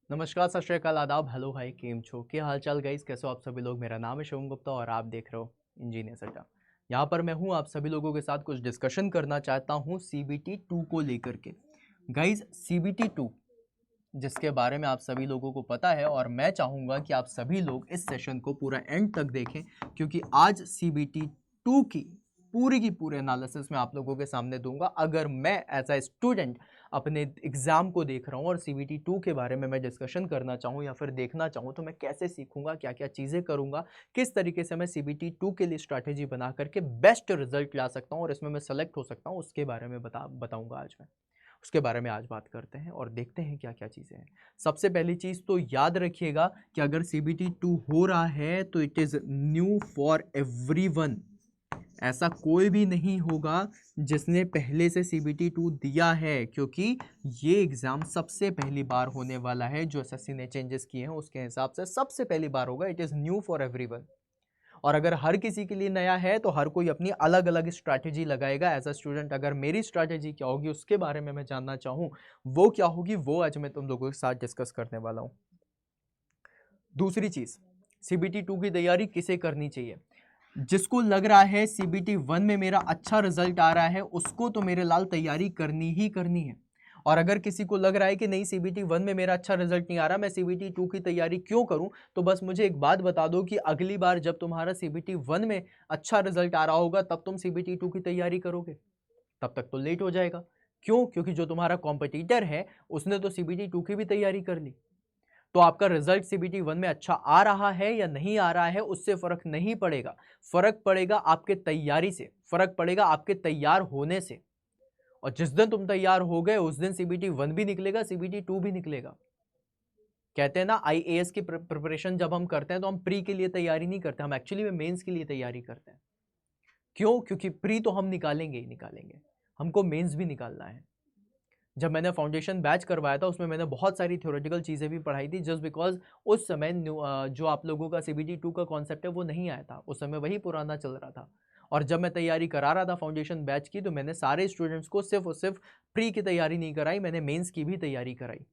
नमस्कार, सत श्री अकाल, आदाब, हेलो, हाय, केम छो, क्या हाल चाल गाइस, कैसे हो आप सभी लोग। मेरा नाम है शिवम गुप्ता और आप देख रहे हो इंजीनियर अड्डा। यहाँ पर मैं हूँ आप सभी लोगों के साथ कुछ डिस्कशन करना चाहता हूँ सीबीटी 2 को लेकर के। गाइस, सीबीटी 2 जिसके बारे में आप सभी लोगों को पता है और मैं चाहूँगा कि आप सभी लोग इस सेशन को पूरा एंड तक देखें, क्योंकि आज सीबीटी 2 की पूरे एनालिसिस में आप लोगों के सामने दूंगा। अगर मैं एज अ स्टूडेंट अपने एग्जाम को देख रहा हूँ और सीबीटी 2 के बारे में मैं डिस्कशन करना चाहूँ या फिर देखना चाहूँ, तो मैं कैसे सीखूंगा, क्या क्या चीज़ें करूंगा, किस तरीके से मैं सीबीटी 2 के लिए स्ट्रैटेजी बना करके बेस्ट रिजल्ट ला सकता हूँ और इसमें मैं सेलेक्ट हो सकता हूँ, उसके बारे में बताऊंगा आज मैं। उसके बारे में आज बात करते हैं और देखते हैं क्या क्या चीज़ें हैं। सबसे पहली चीज़ तो याद रखिएगा कि अगर सीबीटी 2 हो रहा है तो it is new for everyone. ऐसा कोई भी नहीं होगा जिसने पहले से सीबीटी 2 दिया है, क्योंकि ये एग्ज़ाम सबसे पहली बार होने वाला है। जो एसएससी ने चेंजेस किए हैं उसके हिसाब से सबसे पहली बार होगा। It is new for everyone. और अगर हर किसी के लिए नया है तो हर कोई अपनी अलग अलग स्ट्रैटेजी लगाएगा। एज अ स्टूडेंट अगर मेरी स्ट्रैटेजी क्या होगी उसके बारे में मैं जानना चाहूँ, वो क्या होगी, वो आज मैं तुम लोगों के साथ डिस्कस करने वाला हूँ। दूसरी चीज़, सीबीटी 2 की तैयारी किसे करनी चाहिए। जिसको लग रहा है सीबीटी 1 में मेरा अच्छा रिजल्ट आ रहा है उसको तो मेरे लाल तैयारी करनी ही करनी है। और अगर किसी को लग रहा है कि नहीं, सीबीटी 1 में मेरा अच्छा रिजल्ट नहीं आ रहा, मैं सीबीटी 2 की तैयारी क्यों करूं, तो बस मुझे एक बात बता दो कि अगली बार जब तुम्हारा सीबीटी 1 में अच्छा रिजल्ट आ रहा होगा तब तुम सीबीटी 2 की तैयारी करोगे, तब तक तो लेट हो जाएगा। क्यों? क्योंकि जो तुम्हारा कॉम्पिटिटर है उसने तो सीबीटी 2 की भी तैयारी कर ली। तो आपका रिजल्ट सीबीटी 1 में अच्छा आ रहा है या नहीं आ रहा है उससे फर्क नहीं पड़ेगा। फर्क पड़ेगा आपके तैयारी से, फर्क पड़ेगा आपके तैयार होने से। और जिस दिन तुम तैयार हो गए उस दिन सीबीटी 1 भी निकलेगा, सीबीटी 2 भी निकलेगा। कहते हैं ना, आईएएस की प्रिपरेशन जब हम करते हैं तो हम प्री के लिए तैयारी नहीं करते, हम एक्चुअली में मेंस के लिए तैयारी करते हैं। क्यों? क्योंकि प्री तो हम निकालेंगे ही निकालेंगे, हमको मेंस भी निकालना है। जब मैंने फाउंडेशन बैच करवाया था उसमें मैंने बहुत सारी थ्योरेटिकल चीज़ें भी पढ़ाई थी, जस्ट बिकॉज उस समय जो आप लोगों का सीबीटी 2 का कॉन्सेप्ट है वो नहीं आया था, उस समय वही पुराना चल रहा था। और जब मैं तैयारी करा रहा था फाउंडेशन बैच की, तो मैंने सारे स्टूडेंट्स को सिर्फ और सिर्फ प्री की तैयारी नहीं कराई, मैंने मेंस की भी तैयारी कराई।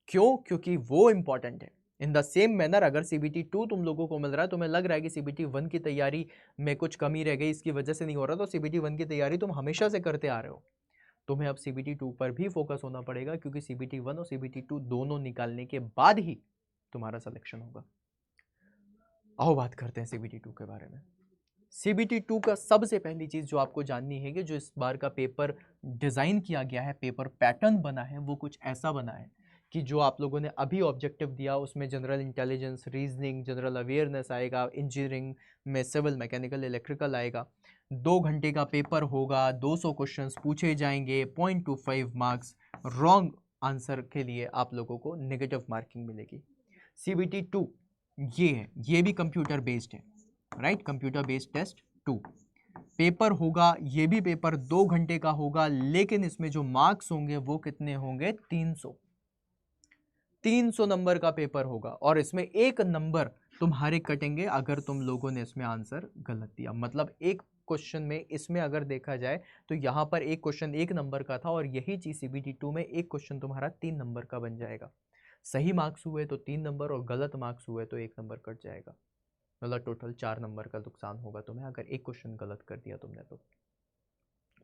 क्यों? क्योंकि वो इंपॉर्टेंट है। इन द सेम मैनर अगर सीबीटी 2 तुम लोगों को मिल रहा है, तुम्हें लग रहा है कि सीबीटी 1 की तैयारी में कुछ कमी रह गई, इसकी वजह से नहीं हो रहा, तो सीबीटी 1 की तैयारी तुम हमेशा से करते आ रहे हो, तुम्हें अब सीबीटी 2 पर भी फोकस होना पड़ेगा, क्योंकि सीबीटी 1 और सीबीटी 2 दोनों निकालने के बाद ही तुम्हारा सिलेक्शन होगा। आओ बात करते हैं सीबीटी 2 के बारे में। सीबीटी 2 का सबसे पहली चीज जो आपको जाननी है कि जो इस बार का पेपर डिजाइन किया गया है, पेपर पैटर्न बना है, वो कुछ ऐसा बना है कि जो आप लोगों ने अभी ऑब्जेक्टिव दिया उसमें general intelligence, reasoning, general awareness आएगा, इंजीनियरिंग में सिविल, मैकेनिकल, इलेक्ट्रिकल आएगा। 2 घंटे का पेपर होगा, 200 क्वेश्चंस पूछे जाएंगे, 0.25 मार्क्स। रॉन्ग आंसर के लिए आप लोगों को नेगेटिव मार्किंग मिलेगी। सीबीटी 2 ये है, ये भी कंप्यूटर बेस्ड है, right, computer based test 2। Paper होगा, ये भी पेपर 2 घंटे का होगा, लेकिन इसमें जो मार्क्स होंगे वो कितने होंगे, 300 नंबर का पेपर होगा। और इसमें 1 नंबर तुम्हारे कटेंगे अगर तुम लोगों ने इसमें आंसर गलत दिया। मतलब एक क्वेश्चन में इसमें अगर देखा जाए तो यहां पर एक क्वेश्चन 1 नंबर का था और यही चीज सीबीटी 2 में एक क्वेश्चन तुम्हारा 3 नंबर का बन जाएगा। सही मार्क्स हुए तो 3 नंबर और गलत मार्क्स हुए तो 1 नंबर कट जाएगा। मतलब टोटल 4 नंबर का नुकसान होगा तुम्हें अगर एक क्वेश्चन गलत कर दिया तुमने तो।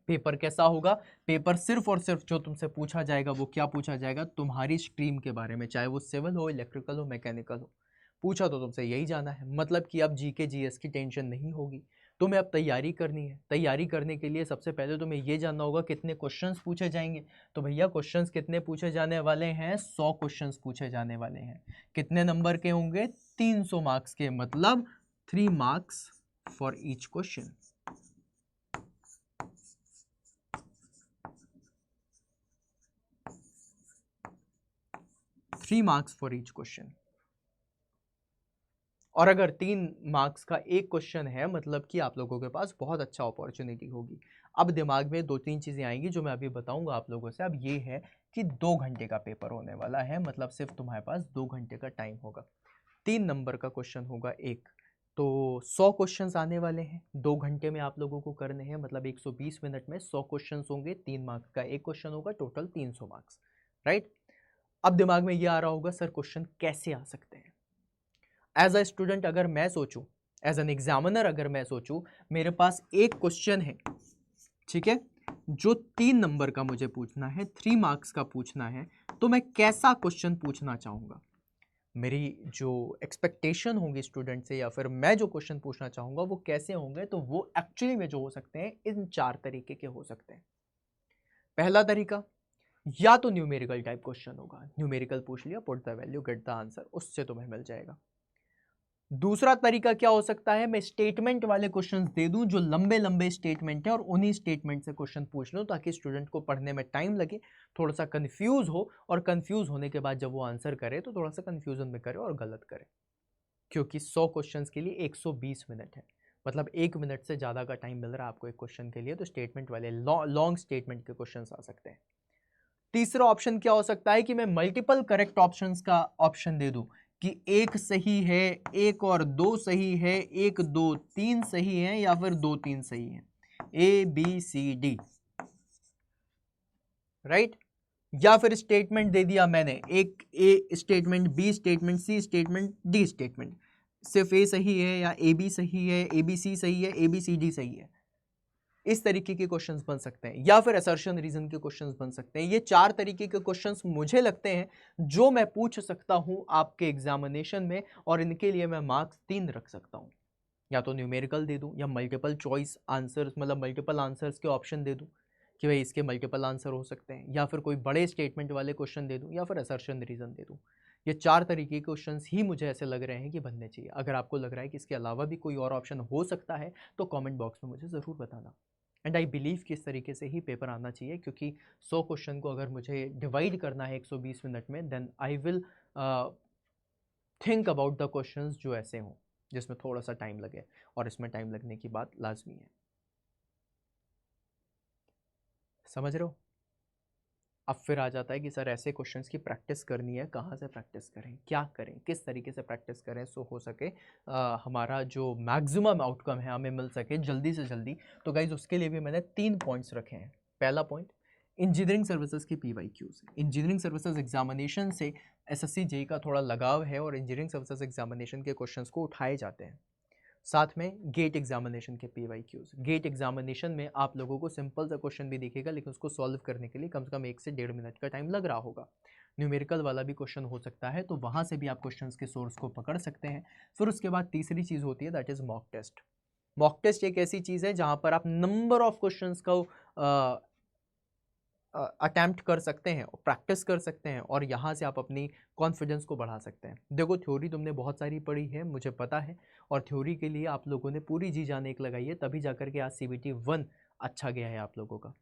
पेपर कैसा होगा? पेपर सिर्फ और सिर्फ जो तुमसे पूछा जाएगा वो क्या पूछा जाएगा, तुम्हारी स्ट्रीम के बारे में, चाहे वो सिविल हो, इलेक्ट्रिकल हो, मैकेनिकल हो। पूछा तो तुमसे यही जाना है। मतलब कि अब जीके जीएस की टेंशन नहीं होगी, तुम्हें अब तैयारी करनी है। तैयारी करने के लिए सबसे पहले तुम्हें ये जानना होगा कितने क्वेश्चंस पूछे जाएंगे। तो भैया क्वेश्चंस कितने पूछे जाने वाले हैं, 100 क्वेश्चंस पूछे जाने वाले हैं। कितने नंबर के होंगे, 300 मार्क्स के, मतलब 3 marks for each question. 3 marks for each question. और अगर 3 मार्क्स का एक क्वेश्चन है, मतलब कि आप लोगों के पास बहुत अच्छा अपॉर्चुनिटी होगी। अब दिमाग में 2-3 चीज़ें आएंगी जो मैं अभी बताऊंगा आप लोगों से। अब ये है कि 2 घंटे का पेपर होने वाला है, मतलब सिर्फ तुम्हारे पास 2 घंटे का टाइम होगा। 3 नंबर का क्वेश्चन होगा एक, तो 100 क्वेश्चंस आने वाले हैं 2 घंटे में आप लोगों को करने हैं। मतलब 120 मिनट में 100 क्वेश्चंस होंगे, 3 मार्क्स का एक क्वेश्चन होगा, टोटल 300 मार्क्स, राइट। अब दिमाग में ये आ रहा होगा, सर क्वेश्चन कैसे आ सकते हैं। एज अ स्टूडेंट अगर मैं सोचूं, एज एन एग्जामिनर अगर मैं सोचूं, मेरे पास एक क्वेश्चन है, ठीक है, जो 3 नंबर का मुझे पूछना है, 3 मार्क्स का पूछना है, तो मैं कैसा क्वेश्चन पूछना चाहूंगा। मेरी जो एक्सपेक्टेशन होगी स्टूडेंट से, या फिर मैं जो क्वेश्चन पूछना चाहूंगा वो कैसे होंगे, तो वो एक्चुअली में जो हो सकते हैं इन 4 तरीके के हो सकते हैं। पहला तरीका, या तो न्यूमेरिकल टाइप क्वेश्चन होगा, न्यूमेरिकल पूछ लिया, put the value get the answer, उससे तुम्हें मिल जाएगा। दूसरा तरीका क्या हो सकता है, मैं स्टेटमेंट वाले क्वेश्चंस दे दूं, जो लंबे लंबे स्टेटमेंट है, और उन्हीं स्टेटमेंट से क्वेश्चन पूछ लूं, ताकि स्टूडेंट को पढ़ने में टाइम लगे, थोड़ा सा कंफ्यूज हो, और कंफ्यूज होने के बाद जब वो आंसर करे तो थोड़ा सा कंफ्यूजन में करे और गलत करे। क्योंकि 100 क्वेश्चंस के लिए 120 मिनट है, मतलब 1 मिनट से ज़्यादा का टाइम मिल रहा है आपको एक क्वेश्चन के लिए, तो स्टेटमेंट वाले लॉन्ग स्टेटमेंट के क्वेश्चन आ सकते हैं। तीसरा ऑप्शन क्या हो सकता है कि मैं मल्टीपल करेक्ट ऑप्शंस का ऑप्शन दे दूं, कि एक सही है, एक और दो सही है, एक दो तीन सही है, या फिर दो तीन सही है, ABCD, राइट। या फिर स्टेटमेंट दे दिया मैंने, एक A statement, B statement, C statement, D statement, सिर्फ ए सही है, या AB सही है, ABC सही है, ABCD सही है, इस तरीके के क्वेश्चंस बन सकते हैं। या फिर असर्शन रीजन के क्वेश्चंस बन सकते हैं। ये 4 तरीके के क्वेश्चंस मुझे लगते हैं जो मैं पूछ सकता हूं आपके एग्जामिनेशन में, और इनके लिए मैं मार्क्स 3 रख सकता हूं। या तो न्यूमेरिकल दे दूं, या मल्टीपल चॉइस आंसर्स, मतलब मल्टीपल आंसर्स के ऑप्शन दे दूं कि भाई इसके मल्टीपल आंसर हो सकते हैं, या फिर कोई बड़े स्टेटमेंट वाले क्वेश्चन दे दूं, या फिर असर्शन रीजन दे दूं। ये 4 तरीके के क्वेश्चंस ही मुझे ऐसे लग रहे हैं कि बनने चाहिए। अगर आपको लग रहा है कि इसके अलावा भी कोई और ऑप्शन हो सकता है, तो कमेंट बॉक्स में मुझे ज़रूर बताना। एंड आई बिलीव कि इस तरीके से ही पेपर आना चाहिए, क्योंकि 100 क्वेश्चन को अगर मुझे डिवाइड करना है 120 मिनट में, then I will think about the questions जो ऐसे हों, जिसमें थोड़ा सा टाइम लगे, और इसमें टाइम लगने की बात लाजमी है। समझ रहे हो। अब फिर आ जाता है कि सर ऐसे क्वेश्चंस की प्रैक्टिस करनी है, कहाँ से प्रैक्टिस करें, क्या करें, किस तरीके से प्रैक्टिस करें, सो हो सके हमारा जो मैक्सिमम आउटकम है हमें मिल सके जल्दी से जल्दी। तो गाइज उसके लिए भी मैंने 3 पॉइंट्स रखे हैं। पहला पॉइंट, इंजीनियरिंग सर्विसेज की PYQs। इंजीनियरिंग सर्विसेज एग्जामिनेशन से SSC JEE का थोड़ा लगाव है, और इंजीनियरिंग सर्विसेज एग्जामिनेशन के क्वेश्चंस को उठाए जाते हैं। साथ में गेट एग्जामिनेशन के PYQs। गेट एग्जामिनेशन में आप लोगों को सिंपल सा क्वेश्चन भी दिखेगा, लेकिन उसको सॉल्व करने के लिए कम से कम 1 से 1.5 मिनट का टाइम लग रहा होगा। न्यूमेरिकल वाला भी क्वेश्चन हो सकता है, तो वहाँ से भी आप क्वेश्चंस के सोर्स को पकड़ सकते हैं। फिर उसके बाद तीसरी चीज़ होती है, that is mock test. Mock test एक ऐसी चीज़ है जहाँ पर आप नंबर ऑफ क्वेश्चंस को अटैम्प्ट कर सकते हैं, प्रैक्टिस कर सकते हैं, और यहाँ से आप अपनी कॉन्फिडेंस को बढ़ा सकते हैं। देखो थ्योरी तुमने बहुत सारी पढ़ी है, मुझे पता है, और थ्योरी के लिए आप लोगों ने पूरी जी जान एक लगाई है, तभी जाकर के आज CBT 1 अच्छा गया है आप लोगों का।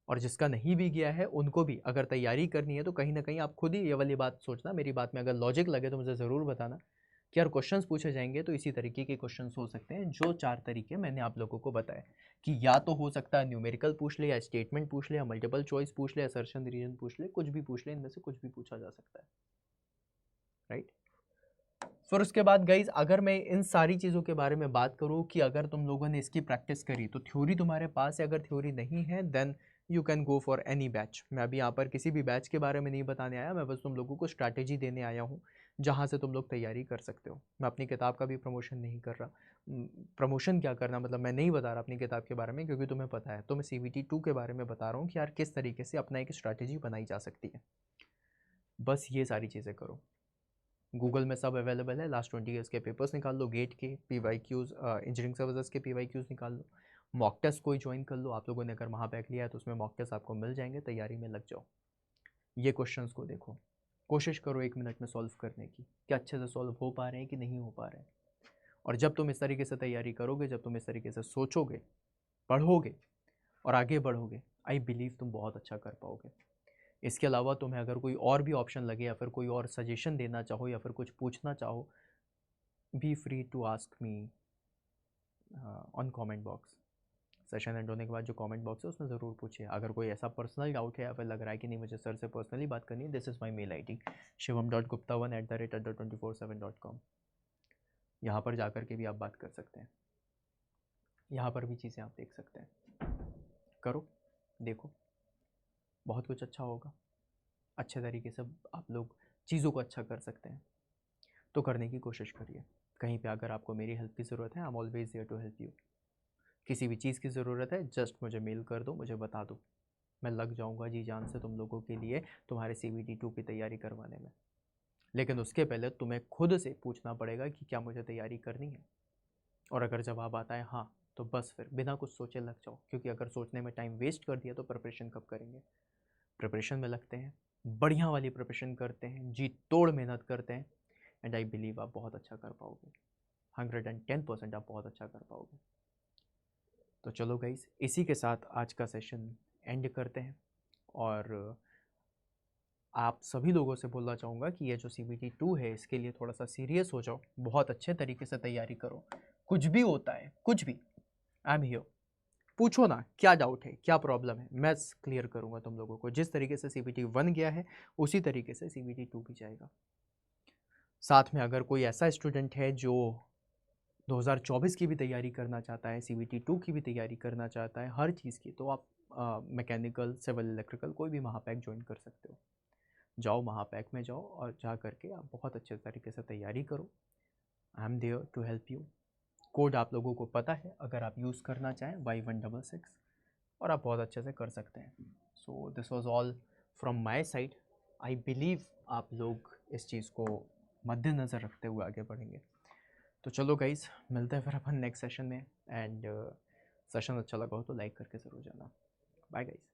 और जिसका नहीं भी गया है उनको भी अगर तैयारी करनी है, तो कहीं ना कहीं आप खुद ही ये वाली बात सोचना, मेरी बात में अगर लॉजिक लगे तो मुझे ज़रूर बताना कि यार क्वेश्चंस पूछे जाएंगे तो इसी तरीके के क्वेश्चंस हो सकते हैं, जो 4 तरीके मैंने आप लोगों को बताए, कि या तो हो सकता है न्यूमेरिकल पूछ ले, या स्टेटमेंट पूछ ले, या मल्टीपल चॉइस पूछ ले, असर्शन रीजन पूछ ले, कुछ भी पूछ ले, इनमें से कुछ भी पूछा जा सकता है, राइट। फिर उसके बाद गाइज अगर मैं इन सारी चीज़ों के बारे में बात करूँ कि अगर तुम लोगों ने इसकी प्रैक्टिस करी तो थ्योरी तुम्हारे पास है, अगर थ्योरी नहीं है then you can go for any batch. मैं अभी यहाँ पर किसी भी बैच के बारे में नहीं बताने आया, मैं बस तुम लोगों को स्ट्रैटेजी देने आया हूँ जहाँ से तुम लोग तैयारी कर सकते हो। मैं अपनी किताब का भी प्रमोशन नहीं कर रहा। प्रमोशन क्या करना, मतलब मैं नहीं बता रहा अपनी किताब के बारे में, क्योंकि तुम्हें पता है। तो मैं CBT 2 के बारे में बता रहा हूँ कि यार किस तरीके से अपना एक स्ट्रैटेजी बनाई जा सकती है। बस ये सारी चीज़ें करो। गूगल में सब अवेलेबल है, लास्ट 20 ईयर्स के पेपर्स निकाल लो, गेट के PYQs, इंजीनियरिंग सर्विसेज के PYQs निकाल लो, मॉक टेस्ट कोई ज्वाइन कर लो। आप लोगों ने अगर महापैक लिया है तो उसमें मॉक टेस्ट आपको मिल जाएंगे, तैयारी में लग जाओ। ये क्वेश्चंस को देखो, कोशिश करो 1 मिनट में सॉल्व करने की, क्या अच्छे से सॉल्व हो पा रहे हैं कि नहीं हो पा रहे हैं। और जब तुम इस तरीके से तैयारी करोगे, जब तुम इस तरीके से सोचोगे, पढ़ोगे और आगे बढ़ोगे, आई बिलीव तुम बहुत अच्छा कर पाओगे। इसके अलावा तुम्हें अगर कोई और भी ऑप्शन लगे, या फिर कोई और सजेशन देना चाहो, या फिर कुछ पूछना चाहो, be free to ask me on comment box. Session end होने के बाद जो कमेंट बॉक्स है उसमें ज़रूर पूछिए। अगर कोई ऐसा पर्सनल डाउट है, या फिर लग रहा है कि नहीं मुझे सर से पर्सनली बात करनी है, this is my mail ID shivam.gupta1@247.com। यहाँ पर जाकर के भी आप बात कर सकते हैं, यहाँ पर भी चीज़ें आप देख सकते हैं। करो, देखो, बहुत कुछ अच्छा होगा। अच्छे तरीके से आप लोग चीज़ों को अच्छा कर सकते हैं, तो करने की कोशिश करिए। कहीं पे अगर आपको मेरी हेल्प की ज़रूरत है, I am always there to help you. किसी भी चीज़ की ज़रूरत है, जस्ट मुझे मेल कर दो, मुझे बता दो, मैं लग जाऊंगा जी जान से तुम लोगों के लिए, तुम्हारे CBT 2 की तैयारी करवाने में। लेकिन उसके पहले तुम्हें खुद से पूछना पड़ेगा कि क्या मुझे तैयारी करनी है, और अगर जवाब आता है हाँ, तो बस फिर बिना कुछ सोचे लग जाओ, क्योंकि अगर सोचने में टाइम वेस्ट कर दिया तो प्रिपरेशन कब करेंगे। प्रिपरेशन में लगते हैं, बढ़िया वाली प्रिपरेशन करते हैं, जी तोड़ मेहनत करते हैं, एंड आई बिलीव आप बहुत अच्छा कर पाओगे। 110% आप बहुत अच्छा कर पाओगे। तो चलो गाइस, इसी के साथ आज का सेशन एंड करते हैं, और आप सभी लोगों से बोलना चाहूँगा कि ये जो CBT 2 है, इसके लिए थोड़ा सा सीरियस हो जाओ, बहुत अच्छे तरीके से तैयारी करो। कुछ भी होता है, कुछ भी, आई एम हियर। पूछो ना क्या डाउट है, क्या प्रॉब्लम है, मैं क्लियर करूँगा तुम लोगों को। जिस तरीके से CBT 1 गया है, उसी तरीके से CBT 2 भी जाएगा। साथ में अगर कोई ऐसा स्टूडेंट है जो 2024 की भी तैयारी करना चाहता है, CBT 2 की भी तैयारी करना चाहता है, हर चीज़ की, तो आप मैकेनिकल, सिविल, इलेक्ट्रिकल कोई भी महापैक ज्वाइन कर सकते हो। जाओ महापैक में जाओ, और जा करके आप बहुत अच्छे तरीके से तैयारी करो। I am there to help you. Code आप लोगों को पता है, अगर आप यूज़ करना चाहें Y166, और आप बहुत अच्छे से कर सकते हैं। So this was all from my side. I believe आप लोग इस चीज़ को मद्देनज़र रखते हुए आगे बढ़ेंगे। तो चलो गाइस, मिलते हैं फिर अपन नेक्स्ट सेशन में, एंड सेशन अच्छा लगा हो तो लाइक करके ज़रूर जाना। Bye guys.